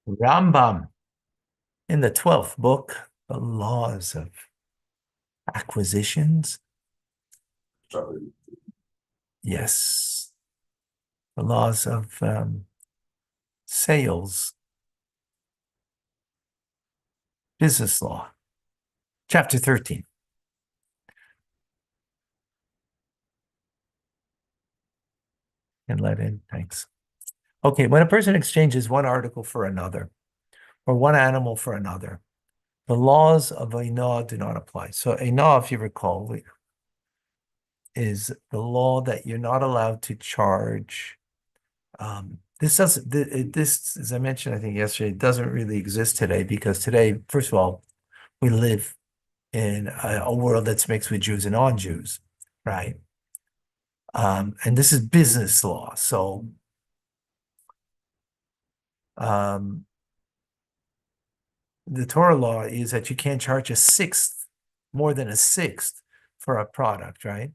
Rambam in the 12th book, the laws of acquisitions. Yes, the laws of sales, business law, chapter 13. And let in, thanks. Okay, when a person exchanges one article for another, or one animal for another, the laws of Ainah do not apply. So Ainah, if you recall, is the law that you're not allowed to charge. This doesn't, this, as I mentioned, I think yesterday, doesn't really exist today because today, first of all, we live in a world that's mixed with Jews and non-Jews, right? And this is business law. So the Torah law is that you can't charge a sixth, more than a sixth for a product, right?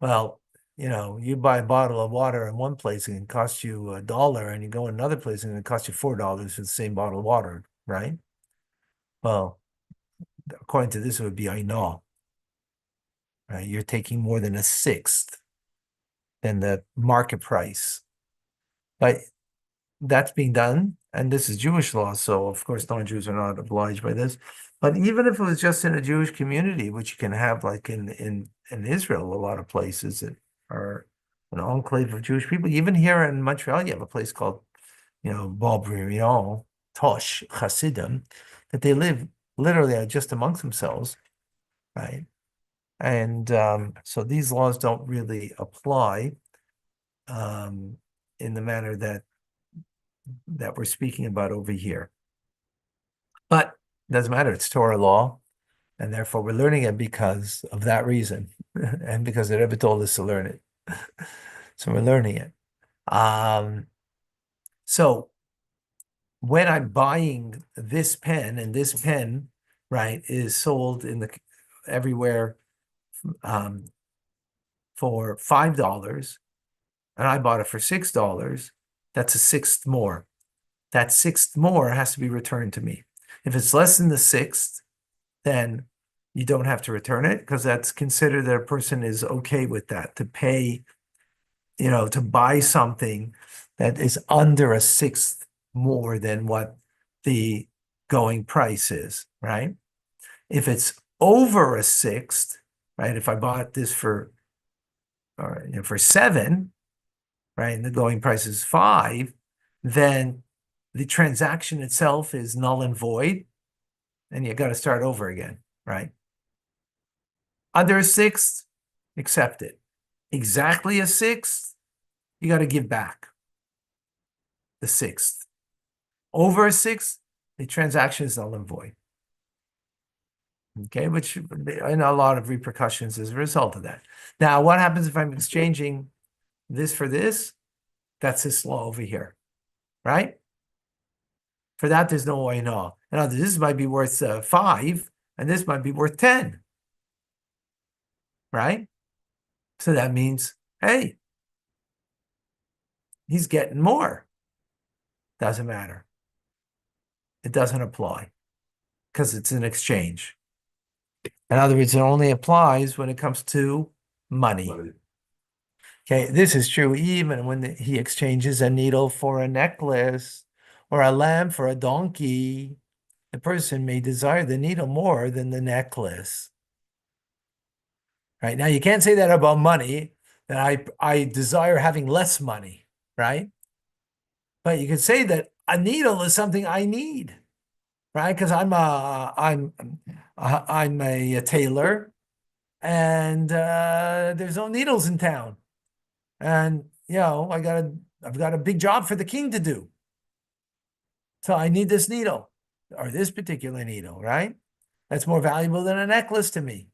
Well, you buy a bottle of water in one place and it costs you $1, and you go in another place and it costs you $4 for the same bottle of water, right? Well, according to this, it would be Ainah, right? You're taking more than a sixth than the market price. But that's being done, and this is Jewish law, so of course non-Jews are not obliged by this. But even if it was just in a Jewish community, which you can have like in Israel, a lot of places that are an enclave of Jewish people. Even here in Montreal, you have a place called, Beaubriand, Tosh, Hasidim, that they live literally just amongst themselves, right? And so these laws don't really apply in the manner that we're speaking about over here. But it doesn't matter, it's Torah law, and therefore we're learning it because of that reason, and because it ever told us to learn it. So we're learning it. So when I'm buying this pen, and this pen, right, is sold everywhere for $5, and I bought it for $6, that's a sixth more. That sixth more has to be returned to me. If it's less than the sixth, then you don't have to return it because that's considered that a person is okay with that, to pay, to buy something that is under a sixth more than what the going price is, right? If it's over a sixth, right? If I bought this for 7, right, and the going price is 5, then the transaction itself is null and void, and you got to start over again, right? Under a sixth, accept it. Exactly a sixth, you got to give back the sixth. Over a sixth, the transaction is null and void. Okay, which and a lot of repercussions as a result of that. Now, what happens if I'm exchanging this for this? That's this law over here, right? For that, there's no way in all. Now, this might be worth 5, and this might be worth 10, right? So that means, hey, he's getting more. Doesn't matter. It doesn't apply because it's an exchange. In other words, it only applies when it comes to money. Okay, this is true even when he exchanges a needle for a necklace or a lamb for a donkey. The person may desire the needle more than the necklace. Right now, you can't say that about money, that I desire having less money, right? But you can say that a needle is something I need, right? Because I'm a tailor, and there's no needles in town, and I've got a big job for the king to do, so I need this needle or this particular needle, right? That's more valuable than a necklace to me.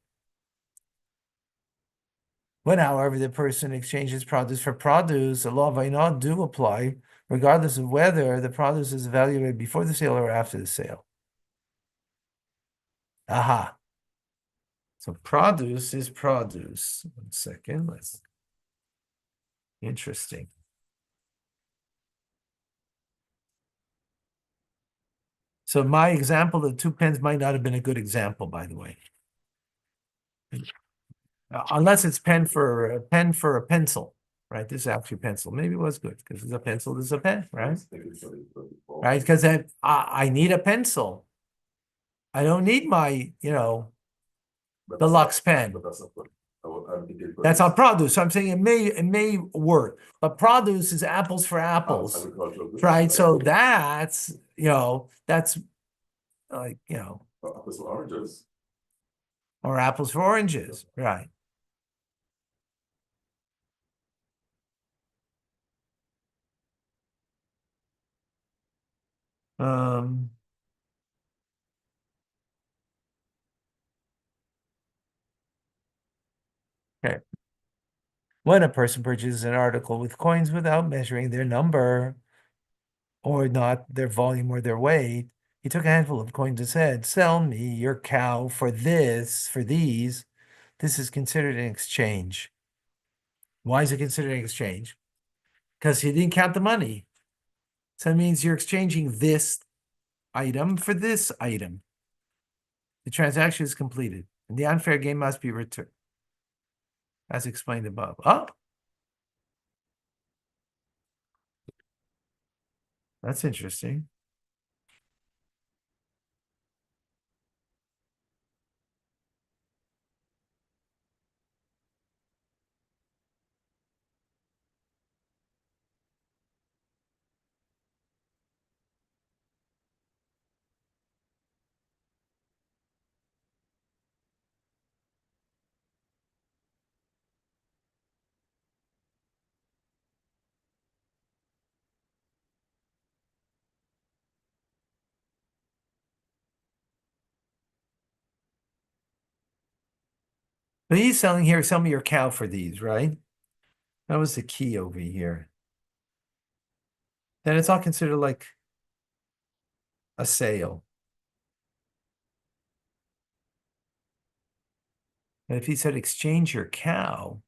When, however, the person exchanges produce for produce, the law of Ainah do apply, regardless of whether the produce is evaluated before the sale or after the sale. Aha. So produce is produce. 1 second. Interesting. So my example of 2 pens might not have been a good example, by the way. Unless it's pen for a pencil, right? This is actually a pencil. Maybe it was good because it's a pencil, this is a pen, right? Right, because I need a pencil. I don't need my, deluxe pen. That's not produce. So I'm saying it may work, but produce is apples for apples, right? So that's like, Apples for oranges. or apples for oranges, right? Um, okay. When a person purchases an article with coins without measuring their number or not their volume or their weight, he took a handful of coins and said, "Sell me your cow for these. This is considered an exchange." Why is it considered an exchange? Because he didn't count the money. So it means you're exchanging this item for this item. The transaction is completed, and the unfair gain must be returned, as explained above. Oh, that's interesting. But he's selling here, sell me your cow for these, right? That was the key over here. Then it's all considered like a sale. And if he said exchange your cow,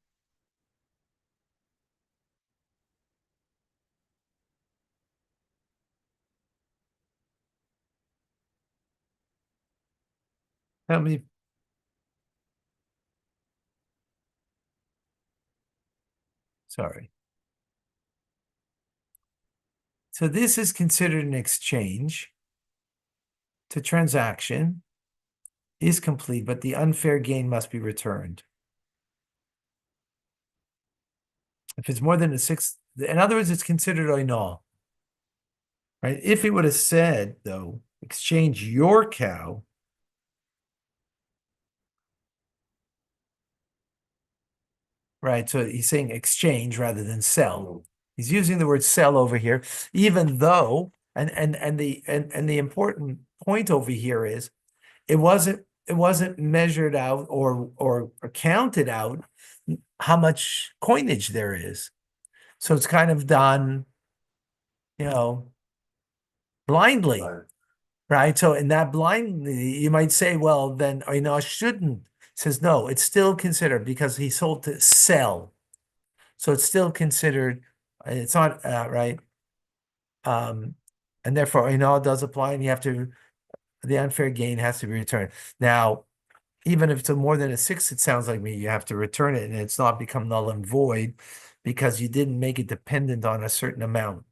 how many? Sorry. So this is considered an exchange. The transaction is complete, but the unfair gain must be returned. If it's more than a sixth, in other words, it's considered oinal. Right? If he would have said, though, exchange your cow, right? So he's saying exchange rather than sell. He's using the word sell over here, even though, and the important point over here is it wasn't measured out or counted out how much coinage there is. So it's kind of done, blindly. Right. So in that blindly, you might say, well, then I shouldn't. Says no, it's still considered because he sold to sell. So it's still considered, it's not right. And therefore does apply, and the unfair gain has to be returned. Now, even if it's more than a six, it sounds like me, you have to return it and it's not become null and void because you didn't make it dependent on a certain amount,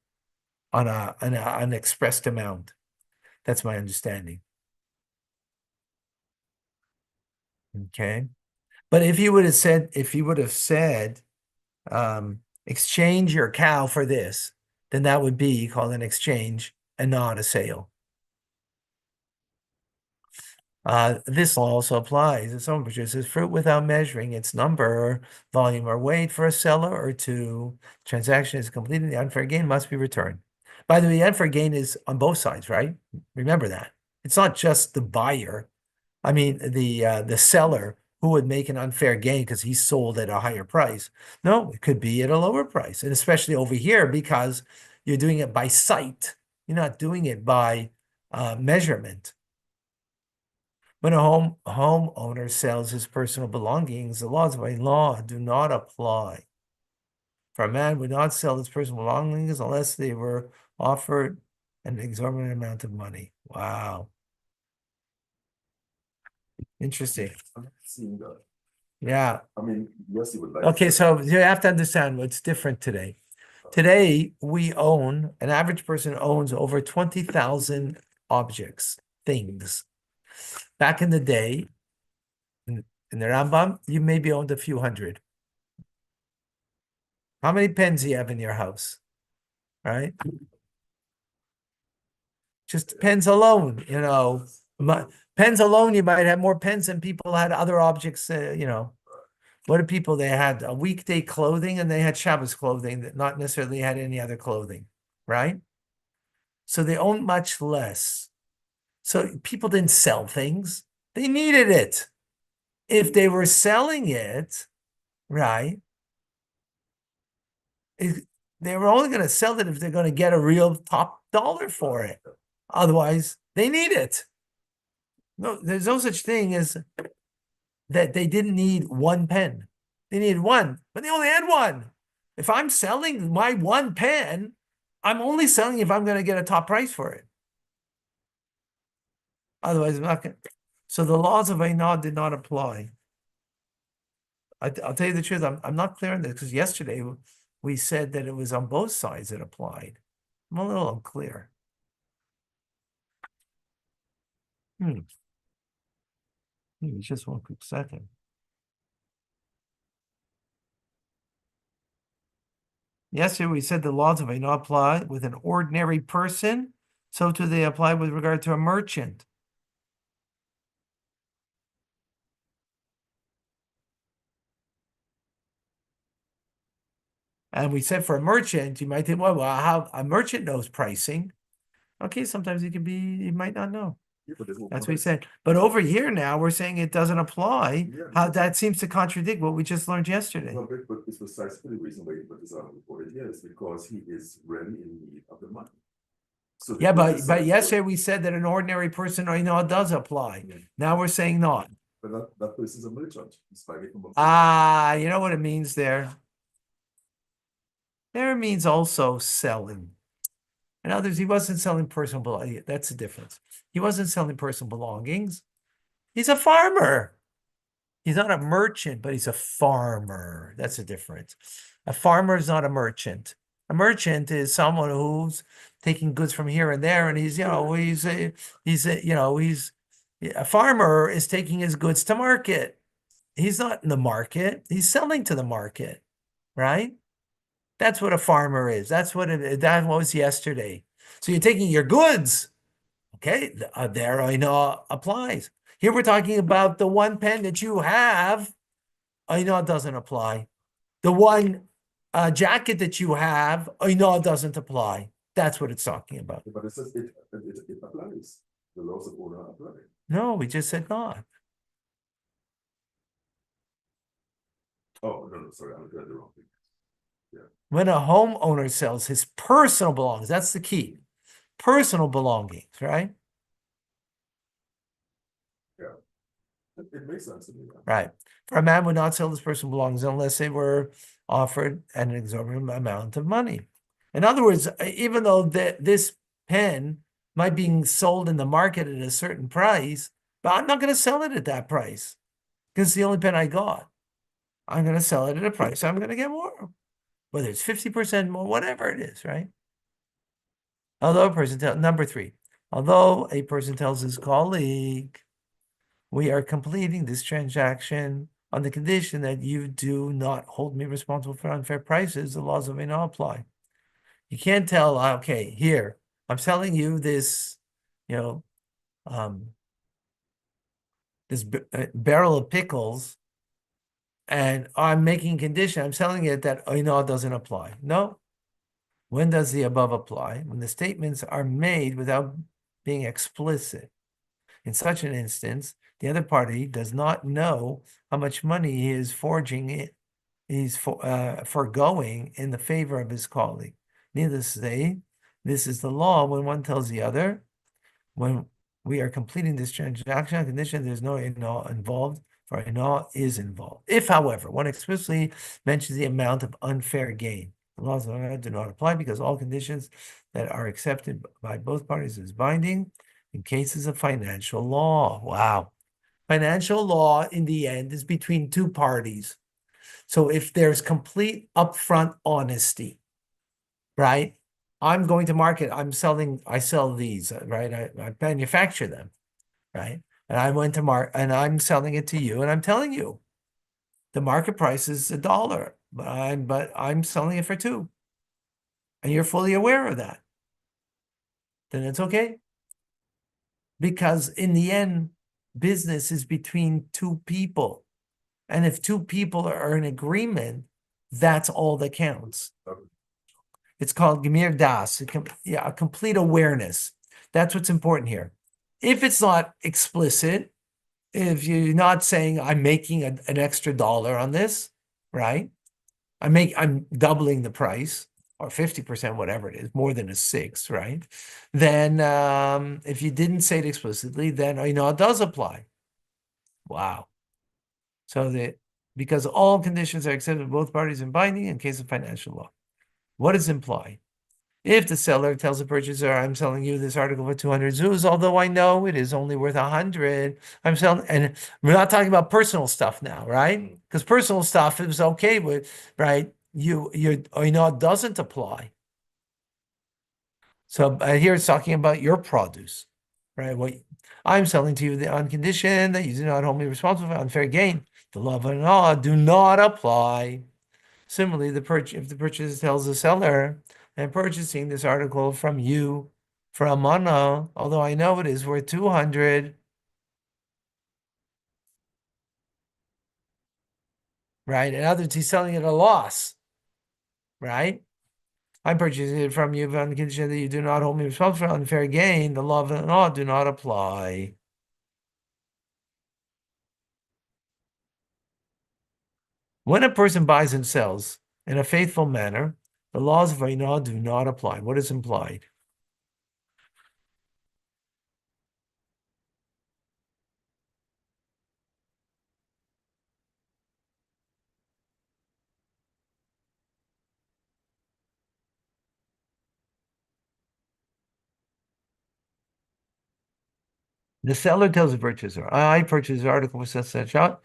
on an expressed amount. That's my understanding. Okay. But if you would have said, exchange your cow for this, then that would be called an exchange and not a sale. This law also applies if someone produces fruit without measuring its number, volume, or weight for a seller or two. Transaction is completed. The unfair gain must be returned. By the way, the unfair gain is on both sides, right? Remember that. It's not just the buyer. I mean, the seller who would make an unfair gain because he sold at a higher price. No, it could be at a lower price, and especially over here because you're doing it by sight. You're not doing it by measurement. When a homeowner sells his personal belongings, the laws by law do not apply. For a man would not sell his personal belongings unless they were offered an exorbitant amount of money. Wow. Interesting. I'm not seeing that. Yeah. I mean, yes, you would like. Okay, to- so you have to understand what's different today. Today, an average person owns over 20,000 objects, things. Back in the day, in the Rambam, you maybe owned a few hundred. How many pens do you have in your house? Right? Just pens alone, pens alone, you might have more pens than people had other objects, What do people, they had a weekday clothing and they had Shabbos clothing that not necessarily had any other clothing, right? So they owned much less. So people didn't sell things. They needed it. If they were selling it, right, they were only going to sell it if they're going to get a real top dollar for it. Otherwise, they need it. No, there's no such thing as that they didn't need one pen. They needed one, but they only had one. If I'm selling my one pen, I'm only selling if I'm going to get a top price for it. Otherwise, I'm not going to. So the laws of Einah did not apply. I'll tell you the truth, I'm not clear on this because yesterday we said that it was on both sides it applied. I'm a little unclear. Just one quick second. Yesterday we said the laws of Einah apply with an ordinary person, so too they apply with regard to a merchant. And we said for a merchant, you might think, well, how a merchant knows pricing. Okay, sometimes he might not know. Yeah, but there's no That's what he context. said. But over here now, we're saying it doesn't apply. Yeah, How because- that seems to contradict what we just learned yesterday. Well, but it's precisely the reason why he put this out reported here is because he is really in need of the money. So Yeah, the but size yesterday we said that an ordinary person, it does apply. Yeah. Now we're saying not. But that person's a merchant. He's buying it from a- Ah, you know what it means there? There means also selling. In others, he wasn't selling personal belongings. That's the difference. He wasn't selling personal belongings. He's a farmer. He's not a merchant, but he's a farmer. That's the difference. A farmer is not a merchant. A merchant is someone who's taking goods from here and there, and he's a farmer is taking his goods to market. He's not in the market. He's selling to the market, right? That's what a farmer is. That was yesterday. So you're taking your goods. Okay, there I know applies. Here we're talking about the one pen that you have. I know it doesn't apply. The one jacket that you have, I know it doesn't apply. That's what it's talking about. But it says it applies. The laws of owner apply. No, we just said not. Oh, no, sorry, I'm looking at the wrong thing. When a homeowner sells his personal belongings, that's the key. Personal belongings, right? It makes sense to me. Right. For a man would not sell his personal belongings unless they were offered at an exorbitant amount of money. In other words, even though this pen might be sold in the market at a certain price, but I'm not going to sell it at that price because it's the only pen I got. I'm going to sell it at a price I'm going to get more, whether it's 50% more, whatever it is, right? Number 3, although a person tells his colleague, we are completing this transaction on the condition that you do not hold me responsible for unfair prices, the laws of Einah apply. You can't tell, okay, here, I'm selling you this, this barrel of pickles, and I'm making condition, I'm selling it that Einah doesn't apply. No. When does the above apply? When the statements are made without being explicit. In such an instance, the other party does not know how much money he is foregoing in the favor of his colleague. Needless to say, this is the law when one tells the other, when we are completing this transaction on condition there's no Einah involved, for Einah is involved. If, however, one explicitly mentions the amount of unfair gain, the laws of Einah do not apply because all conditions that are accepted by both parties is binding. in cases of financial law. Wow. Financial law in the end is between two parties. So if there's complete upfront honesty, right? I'm going to market, I sell these, right? I manufacture them, right? And I went to and I'm selling it to you, and I'm telling you the market price is $1, but I'm selling it for $2. And you're fully aware of that. Then it's okay. Because in the end, business is between two people. And if two people are in agreement, that's all that counts. It's called Gemir Das, a complete awareness. That's what's important here. If it's not explicit, if you're not saying I'm making an extra $1 on this, right? I'm doubling the price, or 50%, whatever it is, more than a 6, right? Then if you didn't say it explicitly, then it does apply. Wow. So because all conditions are accepted by both parties and binding in case of financial law. What does imply? If the seller tells the purchaser, I'm selling you this article for 200 zuz, although I know it is only worth 100, I'm selling, and we're not talking about personal stuff now, right? Because personal stuff is okay with, right? It doesn't apply. So here it's talking about your produce, right? What I'm selling to you on condition that you do not hold me responsible for unfair gain. The law of law do not apply. Similarly, if the purchaser tells the seller, I'm purchasing this article from you for a mana, although I know it is worth 200, right? In other words, he's selling it at a loss, right? I'm purchasing it from you on the condition that you do not hold me responsible for unfair gain. The law of law do not apply. When a person buys and sells in a faithful manner, the laws of Ainah do not apply. What is implied? The seller tells the purchaser, I purchased the article for such shot,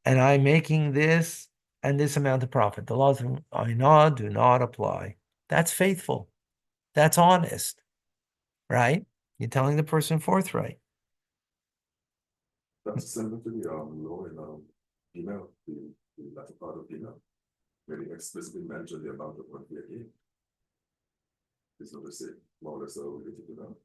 and I'm making this and this amount of profit. The laws of Ainah do not apply. That's faithful. That's honest, right? You're telling the person forthright. That's similar to the law in email, the latter part of email, where they explicitly mention the amount of money they gain. It's not the same, more or less related to that.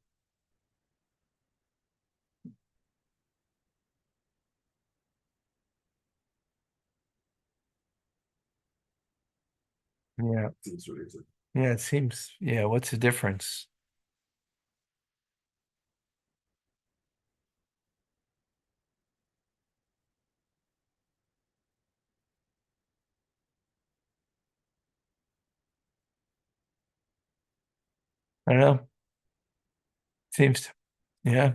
Yeah. Seems related. Yeah, it seems, yeah, what's the difference? I don't know. Seems, yeah.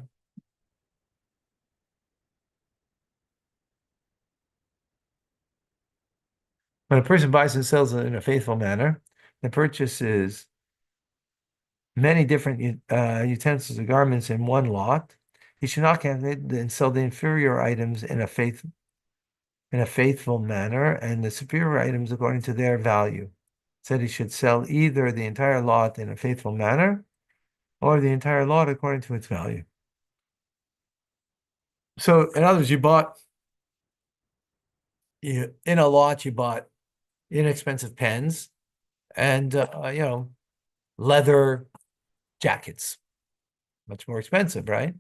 When a person buys and sells in a faithful manner, the purchase is many different utensils or garments in one lot. He should not calculate and sell the inferior items in a faithful manner, and the superior items according to their value. Said he should sell either the entire lot in a faithful manner, or the entire lot according to its value. So, in other words, in a lot, you bought inexpensive pens and leather jackets, much more expensive, right?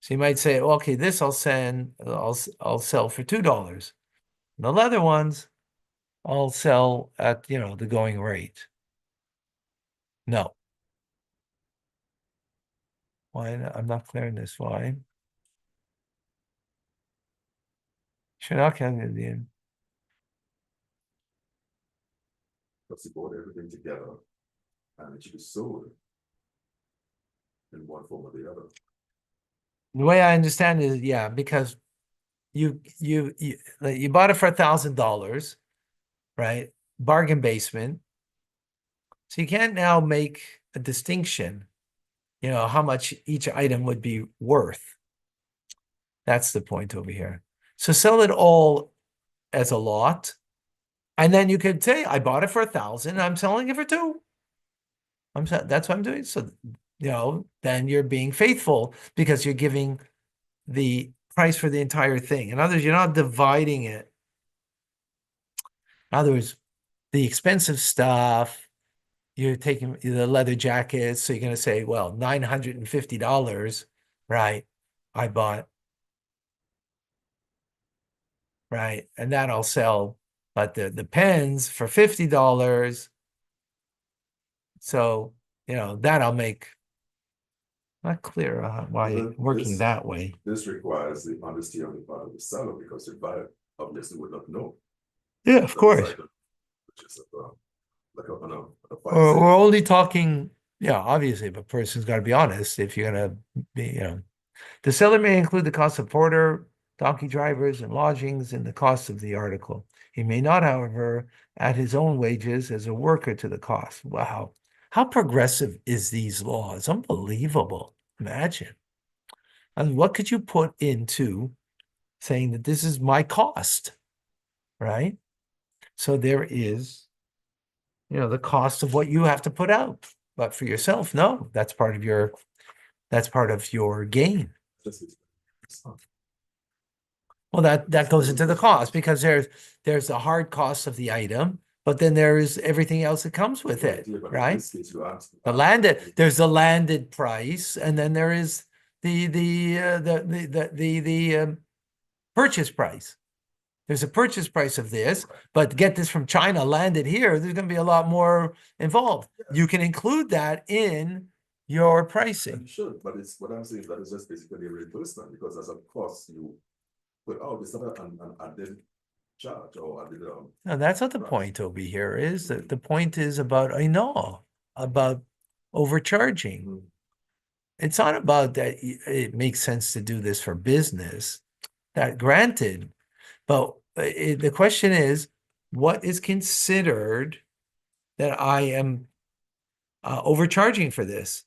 So you might say, okay, this I'll sell for $2. The leather ones I'll sell at the going rate. No. Why? I'm not clear on this. Why? Should not count the end. Because he bought everything together and it should be sold in one form or the other. The way I understand it is, yeah, because you bought it for $1,000, right? Bargain basement. So you can't now make a distinction you know, how much each item would be worth. That's the point over here. So sell it all as a lot. And then you could say, I bought it for 1,000, I'm selling it for 2. That's what I'm doing. So, you know, then you're being faithful because you're giving the price for the entire thing. In other words, you're not dividing it. In other words, the expensive stuff, you're taking the leather jackets. So you're going to say, well, $950, right? I bought, right? And that I'll sell, but the pens for $50. So, you know, that I'll make. Not clear why Well, working this- that way. This requires the honesty on the part of the seller because the buyer obviously would not know. Yeah, of that course. this item, which is like on a We're only talking, yeah, obviously, but person's got to be honest if you're going to be, you know. The seller may include the cost of porter, donkey drivers, and lodgings in the cost of the article. He may not, however, add his own wages as a worker to the cost. Wow. How progressive is these laws? Unbelievable. Imagine. And what could you put into saying that this is my cost, right? So there is, you know, the cost of what you have to put out. But for yourself, no, that's part of your gain. Well, that goes into the cost because there's the hard cost of the item, but then there is everything else that comes with it, right? There's the landed price, and then there is the purchase price. There's a purchase price of this, but to get this from China landed here, there's going to be a lot more involved. You can include that in your pricing. You should, but it's what I'm saying is that it's just basically a reimbursement because as a cost you put out, it's not an added charge or added No, that's not the point over here. Is that the point is about about overcharging. It's not about that it makes sense to do this for business. That granted, but the question is, what is considered that I am overcharging for this?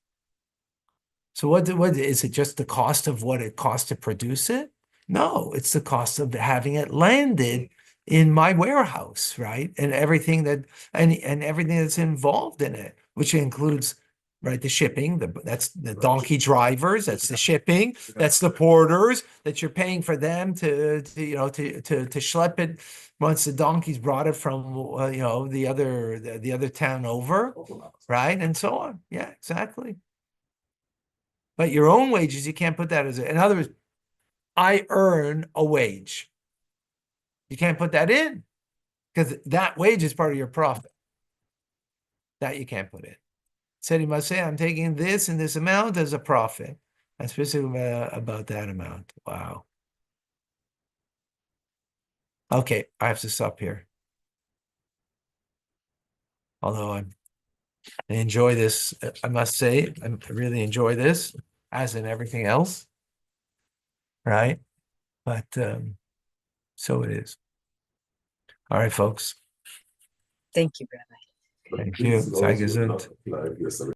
So what is it just the cost of what it costs to produce it? No, it's the cost of having it landed in my warehouse, right? And everything and everything that's involved in it, which includes, right, the shipping, that's the donkey drivers, that's the shipping, that's the porters that you're paying for them to you know to schlep it once the donkey's brought it from you know the other town over, right? And so on. Yeah, exactly. But your own wages, you can't put that in other words, I earn a wage. You can't put that in because that wage is part of your profit. That you can't put in. Said he must say, I'm taking this and this amount as a profit. I'm specific about that amount. Wow. Okay, I have to stop here. Although I enjoy this, I must say, I really enjoy this, as in everything else. Right? But so it is. All right, folks. Thank you, Rabbi. Thank you. Sei gesund.